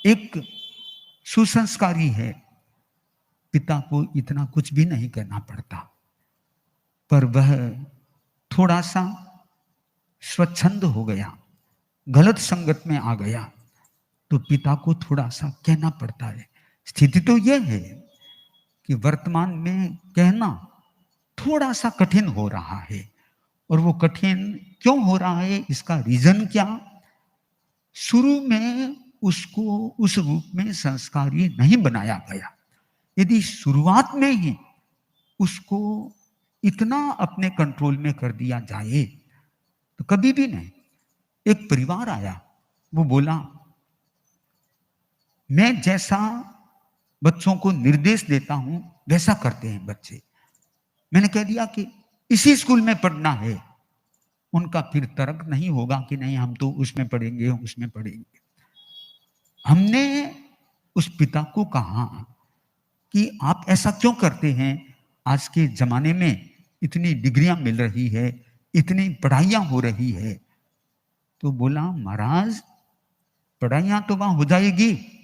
एक सुसंस्कारी है, पिता को इतना कुछ भी नहीं कहना पड़ता, पर वह थोड़ा-सा स्वच्छंद हो गया, गलत संगत में आ गया, तो पिता को थोड़ा-सा कहना पड़ता है। स्थिति तो यह है कि वर्तमान में कहना थोड़ा-सा कठिन हो रहा है, और वो कठिन क्यों हो रहा है, इसका रीज़न क्या? शुरू में उसको उस रूप में संस्कारी नहीं बनाया गया। यदि शुरुआत में ही उसको इतना अपने कंट्रोल में कर दिया जाए, तो कभी भी नहीं। एक परिवार आया, वो बोला, मैं जैसा बच्चों को निर्देश देता हूं वैसा करते हैं बच्चे। मैंने कह दिया कि इसी स्कूल में पढ़ना है। उनका फिर तर्क नहीं होगा कि नहीं हम तो उसमें पढ़ेंगे, उसमें पढ़ेंगे। हमने उस पिता को कहा कि आप ऐसा क्यों करते हैं? आज के जमाने में इतनी डिग्रियां मिल रही है, इतनी पढ़ाइयां हो रही है। तो बोला, महाराज पढ़ाइयां तो वहां हो जाएगी,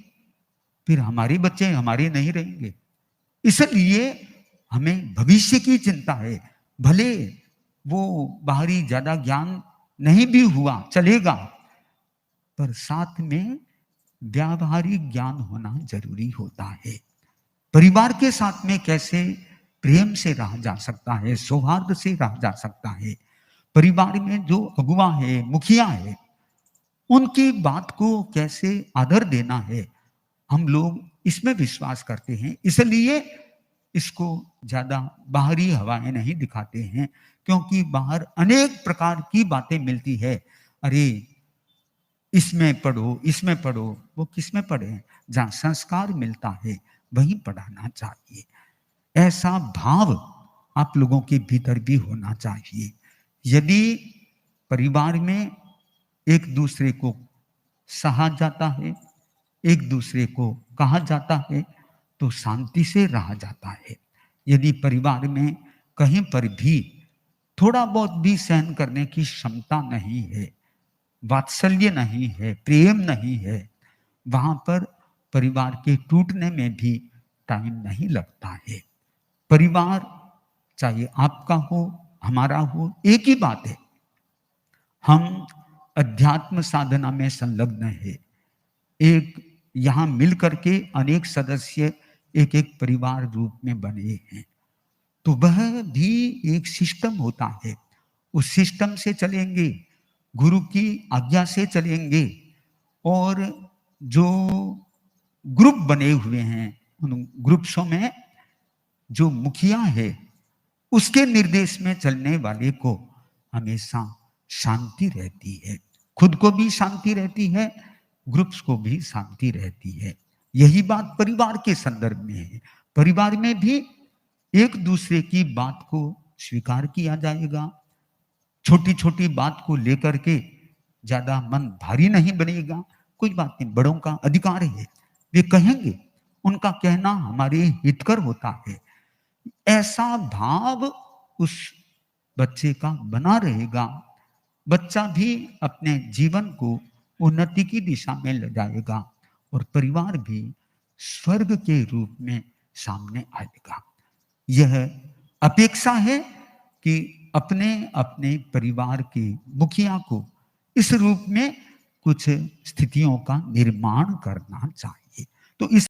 फिर हमारे बच्चे हमारे नहीं रहेंगे। इसलिए हमें भविष्य की चिंता है। भले वो बाहरी ज्यादा ज्ञान नहीं भी हुआ चलेगा, पर साथ में व्यावहारिक ज्ञान होना जरूरी होता है। परिवार के साथ में कैसे प्रेम से रहा जा सकता है, सौहार्द से रहा जा सकता है। परिवार में जो अगुवा है, मुखिया है, उनकी बात को कैसे आदर देना है, हम लोग इसमें विश्वास करते हैं। इसलिए इसको ज्यादा बाहरी हवाएं नहीं दिखाते हैं, क्योंकि बाहर अनेक प्रकार की बातें मिलती है। अरे इसमें पढ़ो, इसमें पढ़ो। वो किसमें पढ़े? जहां संस्कार मिलता है वहीं पढ़ाना चाहिए। ऐसा भाव आप लोगों के भीतर भी होना चाहिए। यदि परिवार में एक दूसरे को सहा जाता है, एक दूसरे को कहा जाता है, तो शांति से रहा जाता है। यदि परिवार में कहीं पर भी थोड़ा बहुत भी सहन करने की क्षमता नहीं है, वात्सल्य नहीं है, प्रेम नहीं है, वहां पर परिवार के टूटने में भी टाइम नहीं लगता है। परिवार चाहे आपका हो, हमारा हो, एक ही बात है। हम अध्यात्म साधना में संलग्न है। एक यहां मिल करके अनेक सदस्य एक एक परिवार रूप में बने हैं, तो वह भी एक सिस्टम होता है। उस सिस्टम से चलेंगे, गुरु की आज्ञा से चलेंगे, और जो ग्रुप बने हुए हैं उन ग्रुप्सों में जो मुखिया है उसके निर्देश में चलने वाले को हमेशा शांति रहती है। खुद को भी शांति रहती है, ग्रुप्स को भी शांति रहती है। यही बात परिवार के संदर्भ में है। परिवार में भी एक दूसरे की बात को स्वीकार किया जाएगा। छोटी छोटी बात को लेकर के ज्यादा मन भारी नहीं बनेगा। कोई बात नहीं, बड़ों का अधिकार है, वे कहेंगे, उनका कहना हमारे हितकर होता है। ऐसा भाव उस बच्चे का बना रहेगा। बच्चा भी अपने जीवन को उन्नति की दिशा में ले जाएगा, और परिवार भी स्वर्ग के रूप में सामने आएगा। यह अपेक्षा है कि अपने अपने परिवार के मुखिया को इस रूप में कुछ स्थितियों का निर्माण करना चाहिए। तो इस